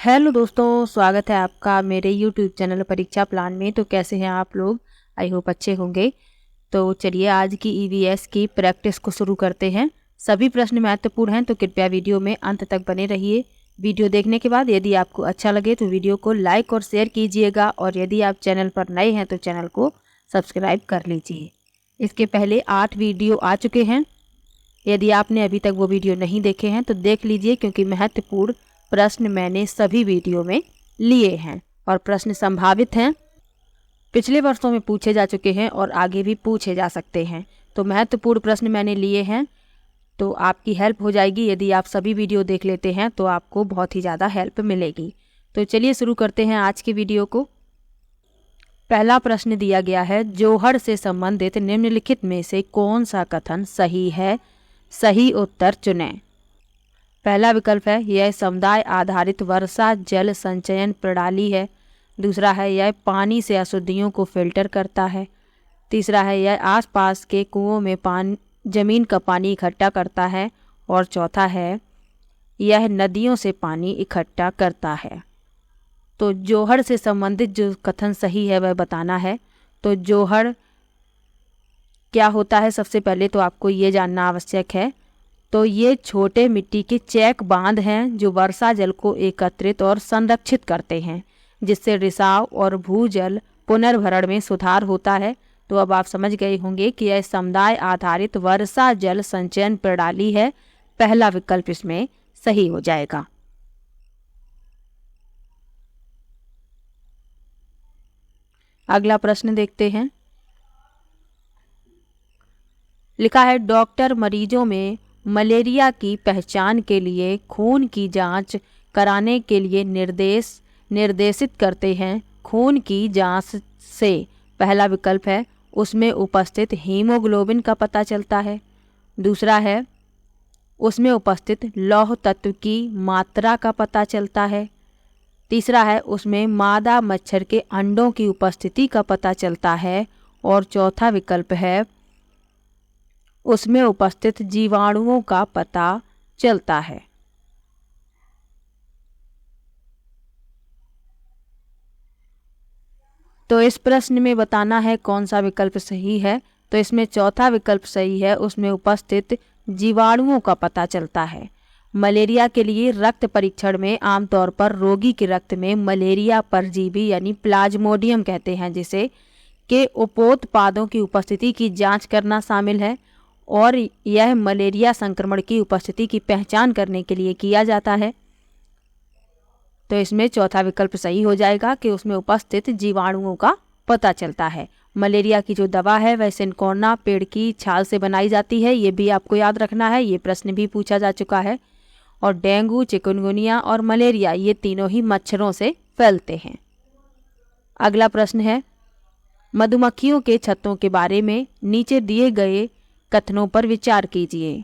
Hello दोस्तों, स्वागत है आपका मेरे यूट्यूब चैनल परीक्षा प्लान में। तो कैसे हैं आप लोग? आई होप अच्छे होंगे। तो चलिए आज की ईवीएस की प्रैक्टिस को शुरू करते हैं। सभी प्रश्न महत्वपूर्ण हैं तो कृपया वीडियो में अंत तक बने रहिए। वीडियो देखने के बाद यदि आपको अच्छा लगे तो वीडियो को लाइक और शेयर कीजिएगा, और यदि आप चैनल पर नए हैं तो चैनल को सब्सक्राइब कर लीजिए। इसके पहले 8 वीडियो आ चुके हैं। यदि आपने अभी तक वो वीडियो नहीं देखे हैं तो देख लीजिए, क्योंकि महत्वपूर्ण प्रश्न मैंने सभी वीडियो में लिए हैं और प्रश्न संभावित हैं, पिछले वर्षों में पूछे जा चुके हैं और आगे भी पूछे जा सकते हैं। तो महत्वपूर्ण प्रश्न मैंने लिए हैं, तो आपकी हेल्प हो जाएगी। यदि आप सभी वीडियो देख लेते हैं तो आपको बहुत ही ज़्यादा हेल्प मिलेगी। तो चलिए शुरू करते हैं आज के वीडियो को। पहला प्रश्न दिया गया है, जोहड़ से संबंधित निम्नलिखित में से कौन सा कथन सही है? सही उत्तर चुनें। पहला विकल्प है, यह समुदाय आधारित वर्षा जल संचयन प्रणाली है। दूसरा है, यह पानी से अशुद्धियों को फिल्टर करता है। तीसरा है, यह आसपास के कुओं में जमीन का पानी इकट्ठा करता है। और चौथा है, यह नदियों से पानी इकट्ठा करता है। तो जोहड़ से संबंधित जो कथन सही है वह बताना है। तो जोहड़ क्या होता है, सबसे पहले तो आपको ये जानना आवश्यक है। तो ये छोटे मिट्टी के चेक बांध हैं जो वर्षा जल को एकत्रित और संरक्षित करते हैं, जिससे रिसाव और भूजल पुनर्भरण में सुधार होता है। तो अब आप समझ गए होंगे कि यह समुदाय आधारित वर्षा जल संचयन प्रणाली है। पहला विकल्प इसमें सही हो जाएगा। अगला प्रश्न देखते हैं। लिखा है, डॉक्टर मरीजों में मलेरिया की पहचान के लिए खून की जांच कराने के लिए निर्देशित करते हैं। खून की जांच से पहला विकल्प है, उसमें उपस्थित हीमोग्लोबिन का पता चलता है। दूसरा है, उसमें उपस्थित लौह तत्व की मात्रा का पता चलता है। तीसरा है, उसमें मादा मच्छर के अंडों की उपस्थिति का पता चलता है। और चौथा विकल्प है, उसमें उपस्थित जीवाणुओं का पता चलता है। तो इस प्रश्न में बताना है कौन सा विकल्प सही है। तो इसमें चौथा विकल्प सही है, उसमें उपस्थित जीवाणुओं का पता चलता है। मलेरिया के लिए रक्त परीक्षण में आमतौर पर रोगी के रक्त में मलेरिया परजीवी यानी प्लाज्मोडियम कहते हैं जिसे के उपोत्पादों की उपस्थिति की जांच करना शामिल है, और यह मलेरिया संक्रमण की उपस्थिति की पहचान करने के लिए किया जाता है। तो इसमें चौथा विकल्प सही हो जाएगा कि उसमें उपस्थित जीवाणुओं का पता चलता है। मलेरिया की जो दवा है वह सिनकोना पेड़ की छाल से बनाई जाती है, ये भी आपको याद रखना है, ये प्रश्न भी पूछा जा चुका है। और डेंगू, चिकनगुनिया और मलेरिया ये तीनों ही मच्छरों से फैलते हैं। अगला प्रश्न है, मधुमक्खियों के छत्तों के बारे में नीचे दिए गए कथनों पर विचार कीजिए।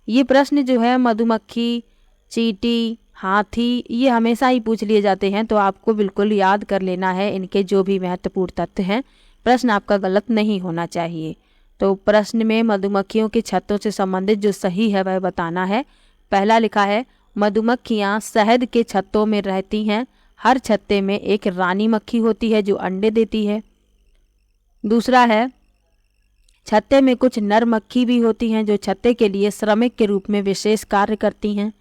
ये प्रश्न जो है मधुमक्खी, चींटी, हाथी ये हमेशा ही पूछ लिए जाते हैं, तो आपको बिल्कुल याद कर लेना है इनके जो भी महत्वपूर्ण तथ्य हैं। प्रश्न आपका गलत नहीं होना चाहिए। तो प्रश्न में मधुमक्खियों के छत्तों से संबंधित जो सही है वह बताना है। पहला लिखा है, मधुमक्खियाँ शहद के छत्तों में रहती हैं। हर छत्ते में एक रानी मक्खी होती है जो अंडे देती है। दूसरा है, छत्ते में कुछ नर मक्खी भी होती हैं जो छत्ते के लिए श्रमिक के रूप में विशेष कार्य करती हैं।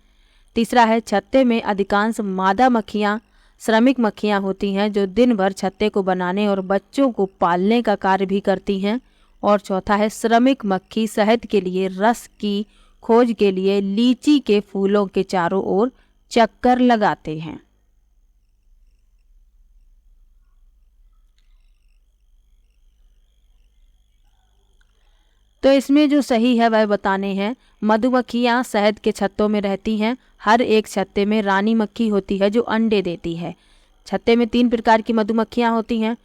तीसरा है, छत्ते में अधिकांश मादा मक्खियाँ श्रमिक मक्खियाँ होती हैं जो दिन भर छत्ते को बनाने और बच्चों को पालने का कार्य भी करती हैं। और चौथा है, श्रमिक मक्खी शहद के लिए रस की खोज के लिए लीची के फूलों के चारों ओर चक्कर लगाते हैं। तो इसमें जो सही है वह बताने हैं। मधुमक्खियाँ शहद के छत्तों में रहती हैं। हर एक छत्ते में रानी मक्खी होती है जो अंडे देती है। छत्ते में 3 प्रकार की मधुमक्खियाँ होती हैं,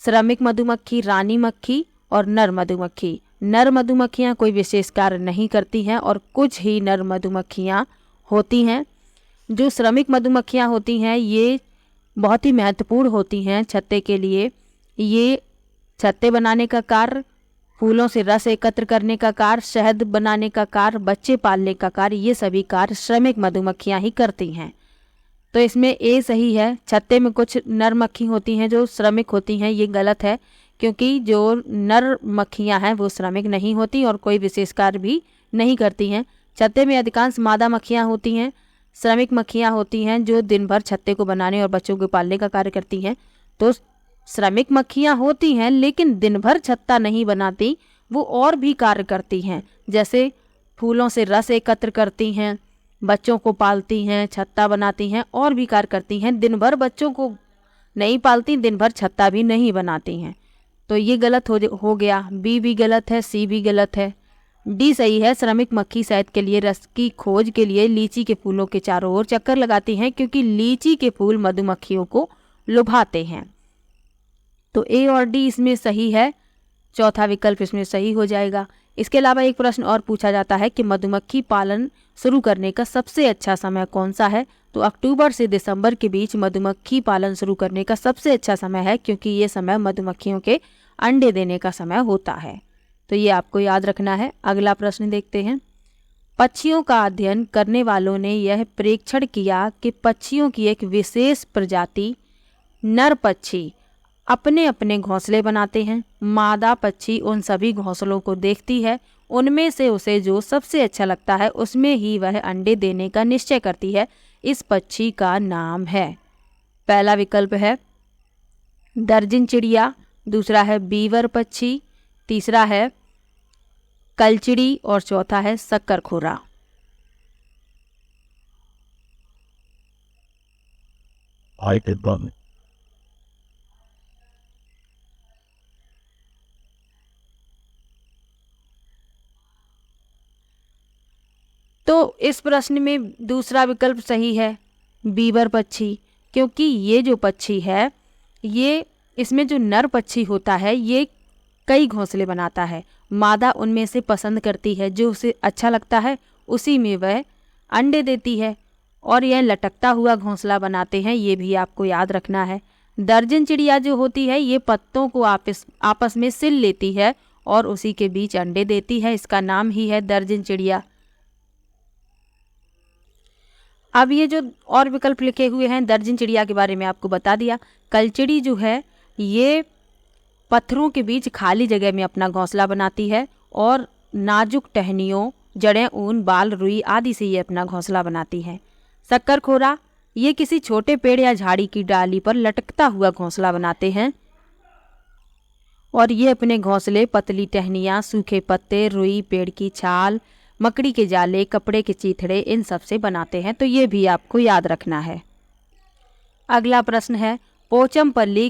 श्रमिक मधुमक्खी, रानी मक्खी और नर मधुमक्खी। नर मधुमक्खियाँ कोई विशेष कार्य नहीं करती हैं और कुछ ही नर मधुमक्खियाँ होती हैं। जो श्रमिक मधुमक्खियाँ होती हैं ये बहुत ही महत्वपूर्ण होती हैं छत्ते के लिए। ये छत्ते बनाने का कार्य, फूलों से रस एकत्र करने का कार्य, शहद बनाने का कार्य, बच्चे पालने का कार्य, ये सभी कार्य श्रमिक मधुमक्खियां ही करती हैं। तो इसमें ए सही है। छत्ते में कुछ नर मक्खी होती हैं जो श्रमिक होती हैं, ये गलत है, क्योंकि जो नर मक्खियां हैं वो श्रमिक नहीं होती और कोई विशेष कार्य भी नहीं करती हैं। छत्ते में अधिकांश मादा मक्खियां होती हैं। श्रमिक मक्खियां होती हैं जो दिन भर छत्ते को बनाने और बच्चों को पालने का कार्य करती हैं। तो श्रमिक मक्खियां होती हैं लेकिन दिन भर छत्ता नहीं बनाती, वो और भी कार्य करती हैं, जैसे फूलों से रस एकत्र करती हैं, बच्चों को पालती हैं, छत्ता बनाती हैं और भी कार्य करती हैं। दिन भर बच्चों को नहीं पालती, दिन भर छत्ता भी नहीं बनाती हैं। तो ये गलत हो गया। बी भी गलत है, सी भी गलत है। डी सही है। श्रमिक मक्खी शहद के लिए रस की खोज के लिए लीची के फूलों के चारों ओर चक्कर लगाती हैं, क्योंकि लीची के फूल मधुमक्खियों को लुभाते हैं। तो ए और डी इसमें सही है, चौथा विकल्प इसमें सही हो जाएगा। इसके अलावा एक प्रश्न और पूछा जाता है कि मधुमक्खी पालन शुरू करने का सबसे अच्छा समय कौन सा है। तो अक्टूबर से दिसंबर के बीच मधुमक्खी पालन शुरू करने का सबसे अच्छा समय है, क्योंकि ये समय मधुमक्खियों के अंडे देने का समय होता है। तो ये आपको याद रखना है। अगला प्रश्न देखते हैं। पक्षियों का अध्ययन करने वालों ने यह प्रेक्षण किया कि पक्षियों की एक विशेष प्रजाति नर पक्षी अपने अपने घोंसले बनाते हैं। मादा पक्षी उन सभी घोंसलों को देखती है, उनमें से उसे जो सबसे अच्छा लगता है उसमें ही वह अंडे देने का निश्चय करती है। इस पक्षी का नाम है, पहला विकल्प है दर्जन चिड़िया, दूसरा है बीवर पक्षी, तीसरा है कलचिड़ी और चौथा है शक्करखोरा। तो इस प्रश्न में दूसरा विकल्प सही है, बीवर पक्षी, क्योंकि ये जो पक्षी है, ये इसमें जो नर पक्षी होता है ये कई घोंसले बनाता है। मादा उनमें से पसंद करती है, जो उसे अच्छा लगता है उसी में वह अंडे देती है और यह लटकता हुआ घोंसला बनाते हैं, ये भी आपको याद रखना है। दर्जन चिड़िया जो होती है ये पत्तों को आपस में सिल लेती है और उसी के बीच अंडे देती है, इसका नाम ही है दर्जन चिड़िया। अब ये जो और विकल्प लिखे हुए हैं, दर्जन चिड़िया के बारे में आपको बता दिया। कलचिड़ी जो है ये पत्थरों के बीच खाली जगह में अपना घोंसला बनाती है और नाजुक टहनियों, जड़ें, ऊन, बाल, रुई आदि से ये अपना घोंसला बनाती है। शक्करखोरा ये किसी छोटे पेड़ या झाड़ी की डाली पर लटकता हुआ घोंसला बनाते हैं और ये अपने घोंसले पतली टहनियाँ, सूखे पत्ते, रुई, पेड़ की छाल, मकड़ी के जाले, कपड़े के चीथड़े, इन सब से बनाते हैं। तो ये भी आपको याद रखना है। अगला प्रश्न है, पोचमपल्ली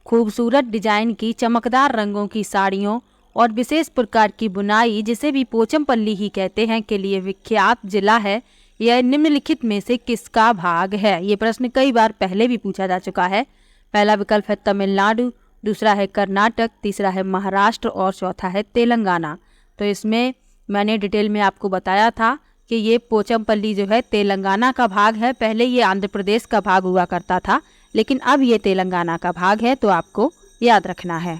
खूबसूरत डिजाइन की चमकदार रंगों की साड़ियों और विशेष प्रकार की बुनाई, जिसे भी पोचमपल्ली ही कहते हैं, के लिए विख्यात जिला है। यह निम्नलिखित में से किसका भाग है। ये प्रश्न कई बार पहले भी पूछा जा चुका है। पहला विकल्प है तमिलनाडु, दूसरा है कर्नाटक, तीसरा है महाराष्ट्र और चौथा है तेलंगाना। तो इसमें मैंने डिटेल में आपको बताया था कि ये पोचमपल्ली जो है तेलंगाना का भाग है। पहले ये आंध्र प्रदेश का भाग हुआ करता था, लेकिन अब ये तेलंगाना का भाग है, तो आपको याद रखना है।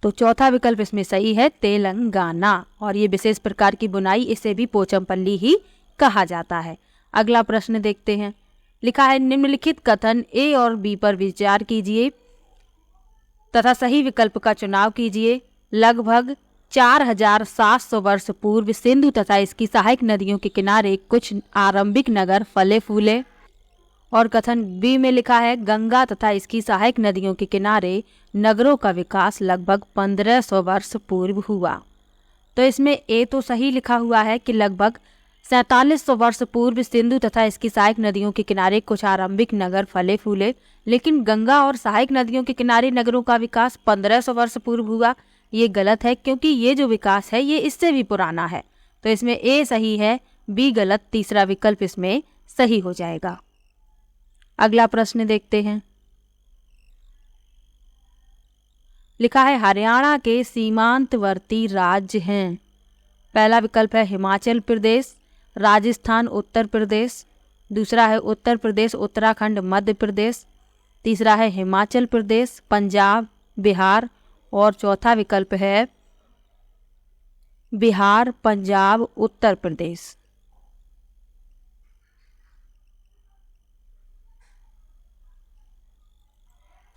तो चौथा विकल्प इसमें सही है, तेलंगाना। और ये विशेष प्रकार की बुनाई, इसे भी पोचमपल्ली ही कहा जाता है। अगला प्रश्न देखते हैं। लिखा है, निम्नलिखित कथन ए और बी पर विचार कीजिए तथा सही विकल्प का चुनाव कीजिए। लगभग 4700 वर्ष पूर्व सिंधु तथा इसकी सहायक नदियों के किनारे कुछ आरंभिक नगर फले फूले। और कथन बी में लिखा है, गंगा तथा इसकी सहायक नदियों के किनारे नगरों का विकास लगभग 1500 वर्ष पूर्व हुआ। तो इसमें ए तो सही लिखा हुआ है कि लगभग 4700 वर्ष पूर्व सिंधु तथा इसकी सहायक नदियों के किनारे कुछ आरंभिक नगर फले फूले, लेकिन गंगा और सहायक नदियों के किनारे नगरों का विकास 1500 वर्ष पूर्व हुआ। ये गलत है, क्योंकि ये जो विकास है ये इससे भी पुराना है। तो इसमें ए सही है, बी गलत, तीसरा विकल्प इसमें सही हो जाएगा। अगला प्रश्न देखते हैं। लिखा है, हरियाणा के सीमांतवर्ती राज्य हैं। पहला विकल्प है हिमाचल प्रदेश, राजस्थान, उत्तर प्रदेश, दूसरा है उत्तर प्रदेश, उत्तराखंड, मध्य प्रदेश, तीसरा है हिमाचल प्रदेश, पंजाब, बिहार और चौथा विकल्प है बिहार, पंजाब, उत्तर प्रदेश।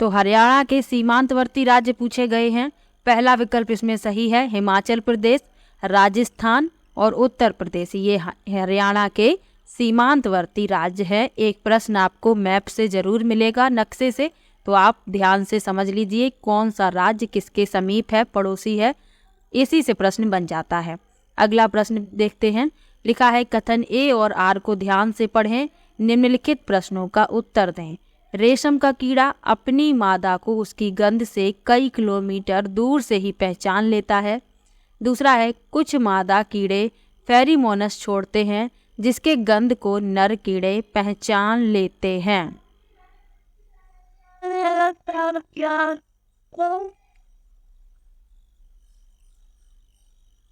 तो हरियाणा के सीमांतवर्ती राज्य पूछे गए हैं। पहला विकल्प इसमें सही है, हिमाचल प्रदेश, राजस्थान और उत्तर प्रदेश। ये हरियाणा के सीमांतवर्ती राज्य है। एक प्रश्न आपको मैप से जरूर मिलेगा, नक्शे से, तो आप ध्यान से समझ लीजिए कौन सा राज्य किसके समीप है, पड़ोसी है, इसी से प्रश्न बन जाता है। अगला प्रश्न देखते हैं। लिखा है कथन ए और आर को ध्यान से पढ़ें, निम्नलिखित प्रश्नों का उत्तर दें। रेशम का कीड़ा अपनी मादा को उसकी गंध से कई किलोमीटर दूर से ही पहचान लेता है। दूसरा है कुछ मादा कीड़े फेरीमोनस छोड़ते हैं जिसके गंध को नर कीड़े पहचान लेते हैं।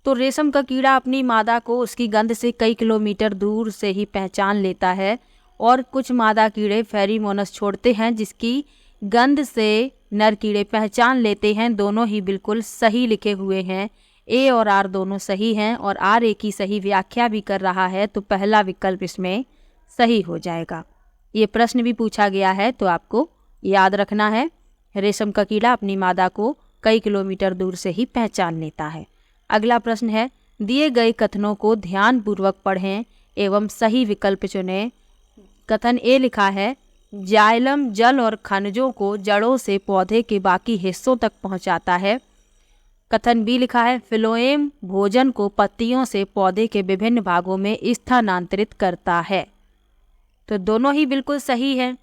तो रेशम का कीड़ा अपनी मादा को उसकी गंध से कई किलोमीटर दूर से ही पहचान लेता है और कुछ मादा कीड़े फेरीमोनस छोड़ते हैं जिसकी गंध से नर कीड़े पहचान लेते हैं। दोनों ही बिल्कुल सही लिखे हुए हैं। ए और आर दोनों सही हैं और आर ए की सही व्याख्या भी कर रहा है, तो पहला विकल्प इसमें सही हो जाएगा। ये प्रश्न भी पूछा गया है तो आपको याद रखना है। रेशम का कीड़ा अपनी मादा को कई किलोमीटर दूर से ही पहचान लेता है। अगला प्रश्न है दिए गए कथनों को ध्यानपूर्वक पढ़ें एवं सही विकल्प चुनें। कथन ए लिखा है जाइलम जल और खनिजों को जड़ों से पौधे के बाकी हिस्सों तक पहुंचाता है। कथन बी लिखा है फिलोएम भोजन को पत्तियों से पौधे के विभिन्न भागों में स्थानांतरित करता है। तो दोनों ही बिल्कुल सही है।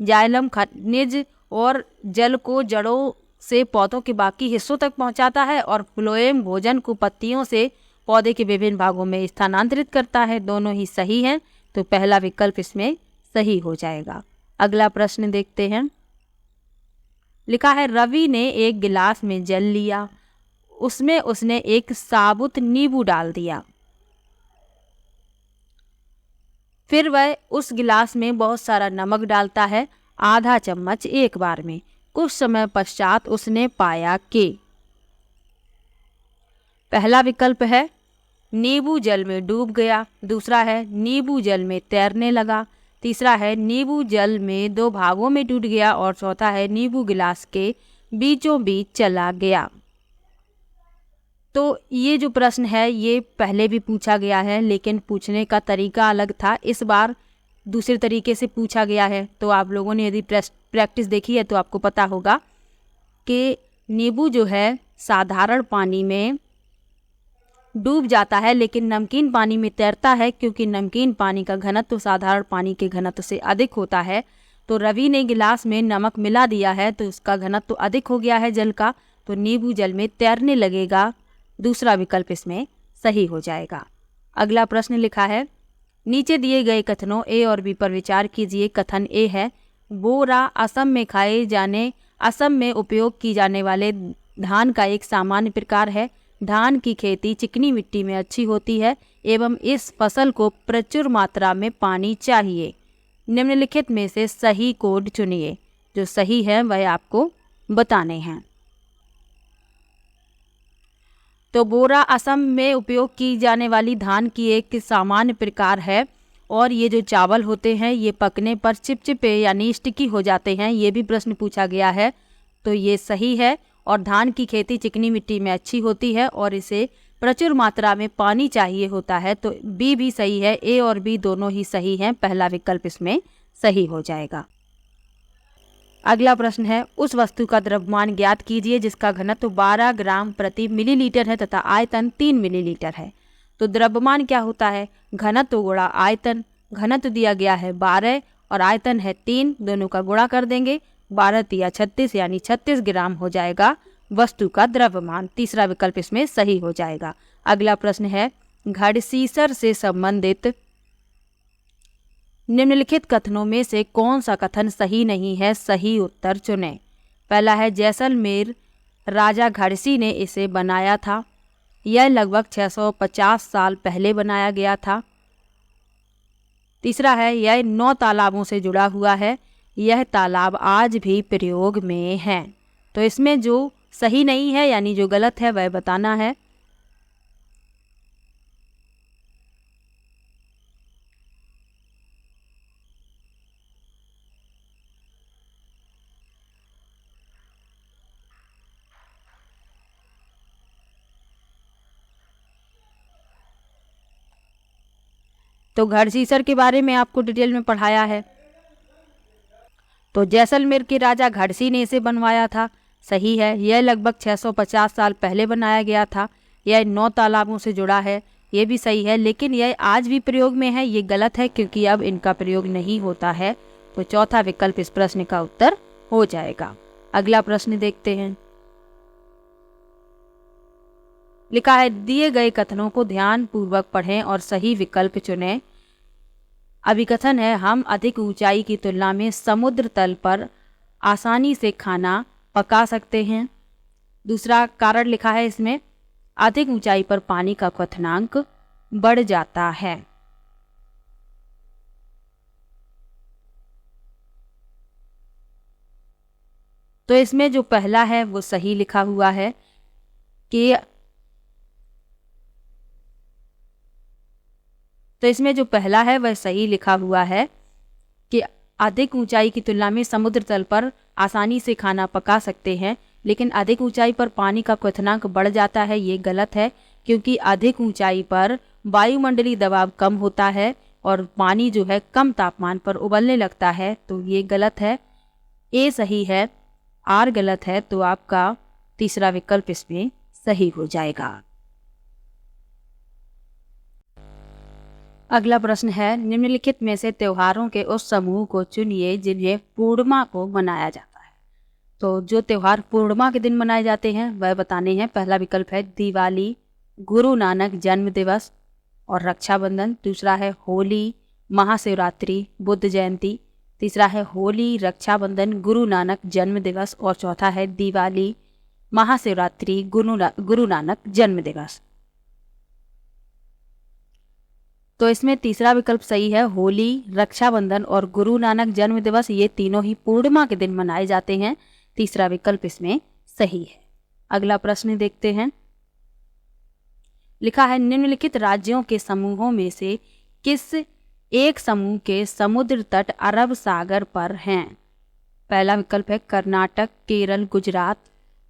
जाइलम खनिज और जल को जड़ों से पौधों के बाकी हिस्सों तक पहुंचाता है और फ्लोएम भोजन को पत्तियों से पौधे के विभिन्न भागों में स्थानांतरित करता है। दोनों ही सही हैं, तो पहला विकल्प इसमें सही हो जाएगा। अगला प्रश्न देखते हैं। लिखा है रवि ने एक गिलास में जल लिया, उसमें उसने एक साबुत नींबू डाल दिया, फिर वह उस गिलास में बहुत सारा नमक डालता है, आधा चम्मच एक बार में। कुछ समय पश्चात उसने पाया कि पहला विकल्प है नींबू जल में डूब गया, दूसरा है नींबू जल में तैरने लगा, तीसरा है नींबू जल में दो भागों में टूट गया और चौथा है नींबू गिलास के बीचों बीच चला गया। तो ये जो प्रश्न है ये पहले भी पूछा गया है, लेकिन पूछने का तरीका अलग था। इस बार दूसरे तरीके से पूछा गया है। तो आप लोगों ने यदि प्रैक्टिस देखी है तो आपको पता होगा कि नींबू जो है साधारण पानी में डूब जाता है लेकिन नमकीन पानी में तैरता है, क्योंकि नमकीन पानी का घनत्व साधारण पानी के घनत्व से अधिक होता है। तो रवि ने गिलास में नमक मिला दिया है तो उसका घनत्व अधिक हो गया है जल का, तो नींबू जल में तैरने लगेगा। दूसरा विकल्प इसमें सही हो जाएगा। अगला प्रश्न लिखा है नीचे दिए गए कथनों ए और बी पर विचार कीजिए। कथन ए है बोरा असम में उपयोग की जाने वाले धान का एक सामान्य प्रकार है। धान की खेती चिकनी मिट्टी में अच्छी होती है एवं इस फसल को प्रचुर मात्रा में पानी चाहिए। निम्नलिखित में से सही कोड चुनिए। जो सही है वह आपको बताने हैं। तो बोरा असम में उपयोग की जाने वाली धान की एक सामान्य प्रकार है और ये जो चावल होते हैं ये पकने पर चिपचिपे यानी स्टिकी हो जाते हैं। ये भी प्रश्न पूछा गया है तो ये सही है। और धान की खेती चिकनी मिट्टी में अच्छी होती है और इसे प्रचुर मात्रा में पानी चाहिए होता है। तो बी भी सही है। ए और बी दोनों ही सही हैं। पहला विकल्प इसमें सही हो जाएगा। अगला प्रश्न है उस वस्तु का द्रव्यमान ज्ञात कीजिए जिसका घनत्व 12 ग्राम प्रति मिलीलीटर है तथा आयतन 3 मिलीलीटर है। तो द्रव्यमान क्या होता है? घनत्व गुणा आयतन। घनत्व दिया गया है 12 और आयतन है 3, दोनों का गुणा कर देंगे 12 तिया 36 यानी 36 ग्राम हो जाएगा वस्तु का द्रव्यमान। तीसरा विकल्प इसमें सही हो जाएगा। अगला प्रश्न है घड़सीसर से संबंधित निम्नलिखित कथनों में से कौन सा कथन सही नहीं है? सही उत्तर चुनें। पहला है जैसलमेर राजा घड़सी ने इसे बनाया था। यह लगभग 650 साल पहले बनाया गया था। तीसरा है यह 9 तालाबों से जुड़ा हुआ है। यह तालाब आज भी प्रयोग में है। तो इसमें जो सही नहीं है यानी जो गलत है वह बताना है। तो घड़सीसर के बारे में आपको डिटेल में पढ़ाया है। तो जैसलमेर के राजा घड़सी ने इसे बनवाया था, सही है। यह लगभग 650 साल पहले बनाया गया था। यह 9 तालाबों से जुड़ा है, ये भी सही है। लेकिन यह आज भी प्रयोग में है, ये गलत है क्योंकि अब इनका प्रयोग नहीं होता है। तो चौथा विकल्प इस प्रश्न का उत्तर हो जाएगा। अगला प्रश्न देखते हैं। लिखा है दिए गए कथनों को ध्यान पूर्वक पढ़ें और सही विकल्प चुनें। अभिकथन है हम अधिक ऊंचाई की तुलना में समुद्र तल पर आसानी से खाना पका सकते हैं। दूसरा कारण लिखा है इसमें अधिक ऊंचाई पर पानी का क्वथनांक बढ़ जाता है। तो इसमें जो पहला है वो सही लिखा हुआ है कि कि अधिक ऊंचाई की तुलना में समुद्र तल पर आसानी से खाना पका सकते हैं। लेकिन अधिक ऊंचाई पर पानी का क्वथनांक बढ़ जाता है, ये गलत है क्योंकि अधिक ऊंचाई पर वायुमंडलीय दबाव कम होता है और पानी जो है कम तापमान पर उबलने लगता है। तो ये गलत है। ए सही है, आर गलत है। तो आपका तीसरा विकल्प इसमें सही हो जाएगा। अगला प्रश्न है निम्नलिखित में से त्योहारों के उस समूह को चुनिए जिन्हें पूर्णिमा को मनाया जाता है। तो जो त्योहार पूर्णिमा के दिन मनाए जाते हैं वह बताने हैं। पहला विकल्प है दिवाली, गुरु नानक जन्म दिवस और रक्षाबंधन। दूसरा है होली, महाशिवरात्रि, बुद्ध जयंती। तीसरा है होली, रक्षाबंधन, गुरु नानक जन्म दिवस और चौथा है दिवाली, महाशिवरात्रि, गुरु नानक जन्म दिवस। तो इसमें तीसरा विकल्प सही है। होली, रक्षाबंधन और गुरु नानक जन्म दिवस ये तीनों ही पूर्णिमा के दिन मनाए जाते हैं। तीसरा विकल्प इसमें सही है। अगला प्रश्न देखते हैं। लिखा है निम्नलिखित राज्यों के समूहों में से किस एक समूह के समुद्र तट अरब सागर पर हैं। पहला विकल्प है कर्नाटक, केरल, गुजरात।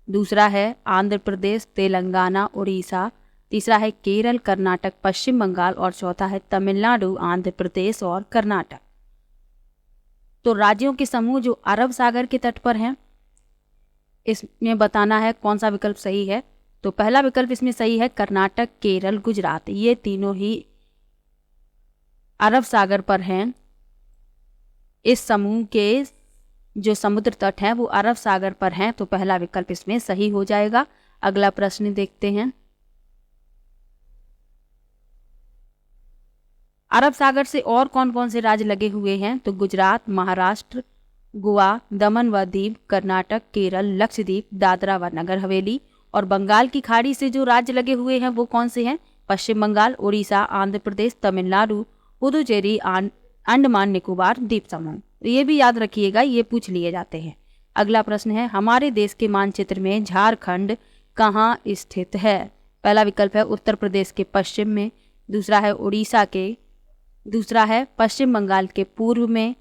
दूसरा है आंध्र प्रदेश, तेलंगाना, उड़ीसा। तीसरा है केरल, कर्नाटक, पश्चिम बंगाल और चौथा है तमिलनाडु, आंध्र प्रदेश और कर्नाटक। तो राज्यों के समूह जो अरब सागर के तट पर हैं, इसमें बताना है कौन सा विकल्प सही है। तो पहला विकल्प इसमें सही है कर्नाटक, केरल, गुजरात, ये तीनों ही अरब सागर पर हैं। इस समूह के जो समुद्र तट हैं वो अरब सागर पर हैं। तो पहला विकल्प इसमें सही हो जाएगा। अगला प्रश्न देखते हैं। अरब सागर से और कौन कौन से राज्य लगे हुए हैं। तो गुजरात, महाराष्ट्र, गोवा, दमन व दीव, कर्नाटक, केरल, लक्षद्वीप, दादरा व नगर हवेली। और बंगाल की खाड़ी से जो राज्य लगे हुए हैं वो कौन से हैं। पश्चिम बंगाल, उड़ीसा, आंध्र प्रदेश, तमिलनाडु, पुदुचेरी, अंडमान निकोबार द्वीप समूह। ये भी याद रखिएगा, ये पूछ लिए जाते हैं। अगला प्रश्न है हमारे देश के मानचित्र में झारखंड कहाँ स्थित है। पहला विकल्प है उत्तर प्रदेश के पश्चिम में। दूसरा है पश्चिम बंगाल के पूर्व में।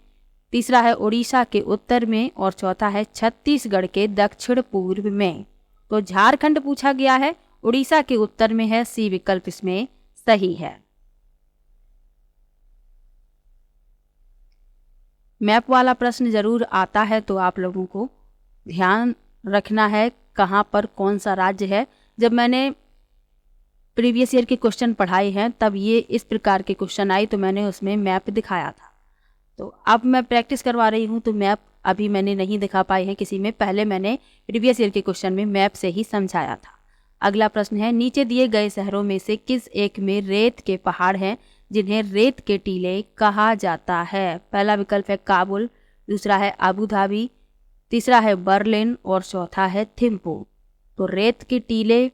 तीसरा है उड़ीसा के उत्तर में और चौथा है छत्तीसगढ़ के दक्षिण पूर्व में। तो झारखंड पूछा गया है, उड़ीसा के उत्तर में है। सी विकल्प इसमें सही है। मैप वाला प्रश्न जरूर आता है तो आप लोगों को ध्यान रखना है कहाँ पर कौन सा राज्य है। जब मैंने प्रीवियस ईयर के क्वेश्चन पढ़ाए हैं तब ये इस प्रकार के क्वेश्चन आए तो मैंने उसमें मैप दिखाया था। तो अब मैं प्रैक्टिस करवा रही हूँ तो मैप अभी मैंने नहीं दिखा पाए हैं किसी में। पहले मैंने प्रीवियस ईयर के क्वेश्चन में मैप से ही समझाया था। अगला प्रश्न है नीचे दिए गए शहरों में से किस एक में रेत के पहाड़ हैं जिन्हें रेत के टीले कहा जाता है। पहला विकल्प है काबुल, दूसरा है अबू धाबी, तीसरा है बर्लिन और चौथा है थिम्पू। तो रेत के टीले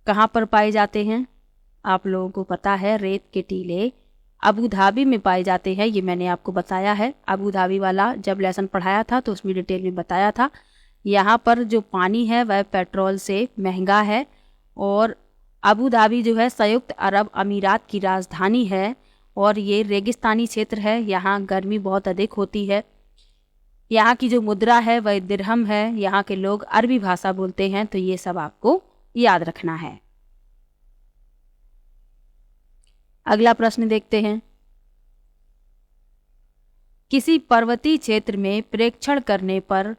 कहाँ पर पाए जाते हैं। आप लोगों को पता है रेत के टीले अबू धाबी में पाए जाते हैं। ये मैंने आपको बताया है। अबू धाबी वाला जब लेसन पढ़ाया था तो उसमें डिटेल में बताया था। यहाँ पर जो पानी है वह पेट्रोल से महंगा है और अबू धाबी जो है संयुक्त अरब अमीरात की राजधानी है और ये रेगिस्तानी क्षेत्र है। यहाँ गर्मी बहुत अधिक होती है। यहाँ की जो मुद्रा है वह दिरहम है। यहाँ के लोग अरबी भाषा बोलते हैं। तो ये सब आपको याद रखना है। अगला प्रश्न देखते हैं। किसी पर्वतीय क्षेत्र में प्रेक्षण करने पर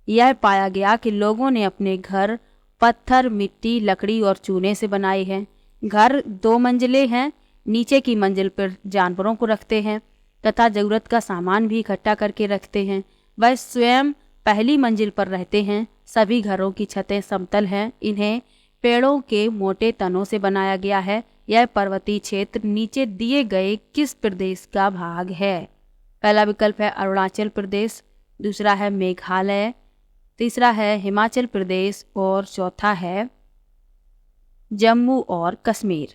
यह पाया गया कि लोगों ने अपने घर पत्थर, मिट्टी, लकड़ी और चूने से बनाए हैं। घर 2 मंजिले हैं। नीचे की मंजिल पर जानवरों को रखते हैं तथा ज़रूरत का सामान भी इकट्ठा करके रखते हैं। वह स्वयं पहली मंजिल पर रहते हैं। सभी घरों की छतें समतल हैं। इन्हें पेड़ों के मोटे तनों से बनाया गया है। यह पर्वतीय क्षेत्र नीचे दिए गए किस प्रदेश का भाग है? पहला विकल्प है अरुणाचल प्रदेश, दूसरा है मेघालय, तीसरा है हिमाचल प्रदेश और चौथा है जम्मू और कश्मीर।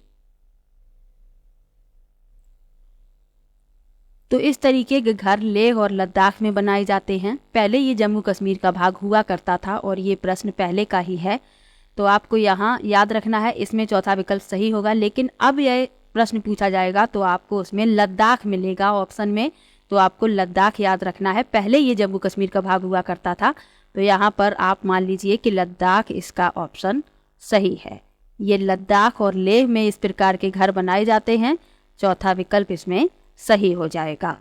तो इस तरीके के घर लेह और लद्दाख में बनाए जाते हैं। पहले ये जम्मू कश्मीर का भाग हुआ करता था और ये प्रश्न पहले का ही है, तो आपको यहाँ याद रखना है। इसमें चौथा विकल्प सही होगा, लेकिन अब यह प्रश्न पूछा जाएगा तो आपको उसमें लद्दाख मिलेगा ऑप्शन में, तो आपको लद्दाख याद रखना है। पहले ये जम्मू कश्मीर का भाग हुआ करता था, तो यहाँ पर आप मान लीजिए कि लद्दाख इसका ऑप्शन सही है। ये लद्दाख और लेह में इस प्रकार के घर बनाए जाते हैं। चौथा विकल्प इसमें सही हो जाएगा।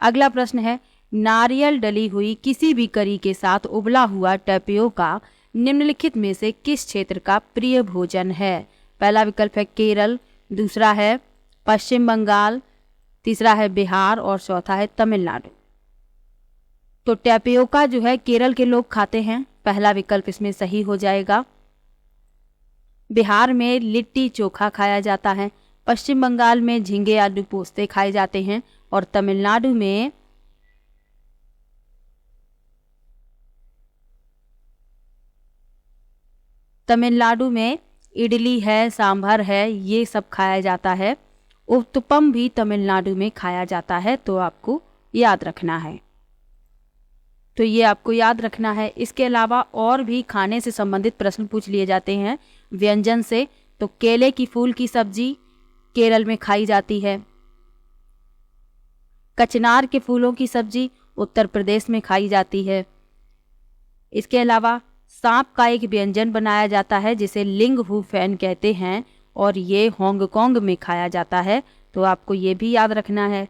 अगला प्रश्न है, नारियल डली हुई किसी भी करी के साथ उबला हुआ टैपियोका निम्नलिखित में से किस क्षेत्र का प्रिय भोजन है? पहला विकल्प है केरल, दूसरा है पश्चिम बंगाल, तीसरा है बिहार और चौथा है तमिलनाडु। तो टैपियोका जो है केरल के लोग खाते हैं। पहला विकल्प इसमें सही हो जाएगा। बिहार में लिट्टी चोखा खाया जाता है, पश्चिम बंगाल में झींगे आलू पोस्ते खाए जाते हैं और तमिलनाडु में इडली है, सांभर है, ये सब खाया जाता है। उत्तपम भी तमिलनाडु में खाया जाता है, तो आपको याद रखना है। तो ये आपको याद रखना है। इसके अलावा और भी खाने से संबंधित प्रश्न पूछ लिए जाते हैं व्यंजन से। तो केले की फूल की सब्जी केरल में खाई जाती है। कचनार के फूलों की सब्जी उत्तर प्रदेश में खाई जाती है। इसके अलावा सांप का एक व्यंजन बनाया जाता है जिसे लिंग हू फैन कहते हैं और ये हांगकांग में खाया जाता है, तो आपको ये भी याद रखना है।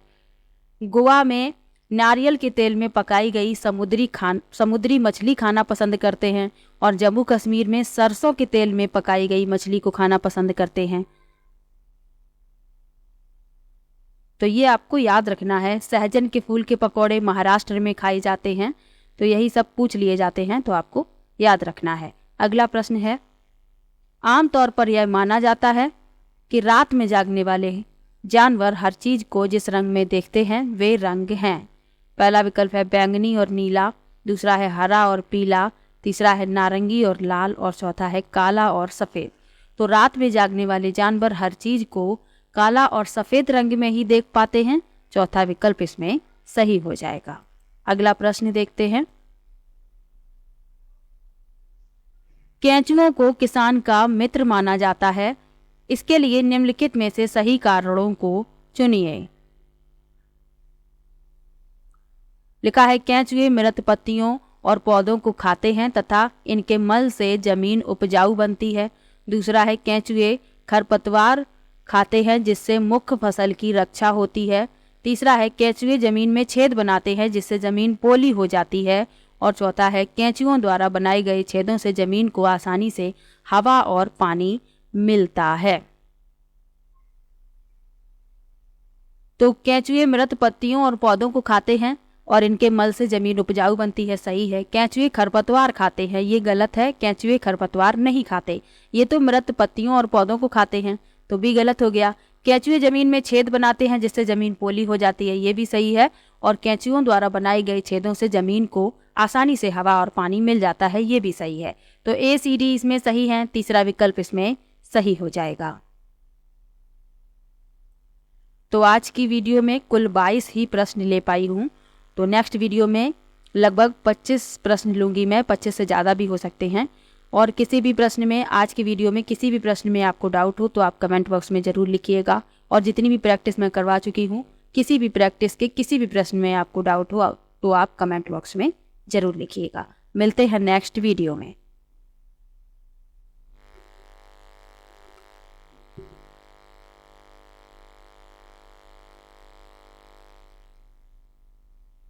गोवा में नारियल के तेल में पकाई गई समुद्री मछली खाना पसंद करते हैं और जम्मू कश्मीर में सरसों के तेल में पकाई गई मछली को खाना पसंद करते हैं। तो ये आपको याद रखना है। सहजन के फूल के पकौड़े महाराष्ट्र में खाए जाते हैं। तो यही सब पूछ लिए जाते हैं, तो आपको याद रखना है। अगला प्रश्न है, आमतौर पर यह माना जाता है कि रात में जागने वाले जानवर हर चीज को जिस रंग में देखते हैं वे रंग हैं। पहला विकल्प है बैंगनी और नीला, दूसरा है हरा और पीला, तीसरा है नारंगी और लाल और चौथा है काला और सफ़ेद। तो रात में जागने वाले जानवर हर चीज को काला और सफ़ेद रंग में ही देख पाते हैं। चौथा विकल्प इसमें सही हो जाएगा। अगला प्रश्न देखते हैं, केंचुओं को किसान का मित्र माना जाता है, इसके लिए निम्नलिखित में से सही कारणों को चुनिए। लिखा है केंचुए मृत पत्तियों और पौधों को खाते हैं तथा इनके मल से जमीन उपजाऊ बनती है। दूसरा है केंचुए खरपतवार खाते हैं जिससे मुख्य फसल की रक्षा होती है। तीसरा है केंचुए जमीन में छेद बनाते हैं जिससे जमीन पोली हो जाती है। और चौथा है केंचुओं द्वारा बनाए गए छेदों से जमीन को आसानी से हवा और पानी मिलता है। तो केंचुए मृत पत्तियों और पौधों को खाते हैं और इनके मल से जमीन उपजाऊ बनती है, सही है। केंचुए खरपतवार खाते हैं, ये गलत है। केंचुए खरपतवार नहीं खाते, ये तो मृत पत्तियों और पौधों को खाते हैं, तो भी गलत हो गया। केंचुए जमीन में छेद बनाते हैं जिससे जमीन पोली हो जाती है, ये भी सही है। और केंचुओं द्वारा बनाए गए छेदों से जमीन को आसानी से हवा और पानी मिल जाता है, ये भी सही है। तो ए सी डी इसमें सही है। तीसरा विकल्प इसमें सही हो जाएगा। तो आज की वीडियो में कुल 22 ही प्रश्न ले पाई हूँ। तो नेक्स्ट वीडियो में लगभग 25 प्रश्न लूँगी मैं, 25 से ज़्यादा भी हो सकते हैं। और किसी भी प्रश्न में, आज की वीडियो में किसी भी प्रश्न में आपको डाउट हो तो आप कमेंट बॉक्स में ज़रूर लिखिएगा। और जितनी भी प्रैक्टिस मैं करवा चुकी हूँ, किसी भी प्रैक्टिस के किसी भी प्रश्न में आपको डाउट हो तो आप कमेंट बॉक्स में ज़रूर लिखिएगा। मिलते हैं नेक्स्ट वीडियो में।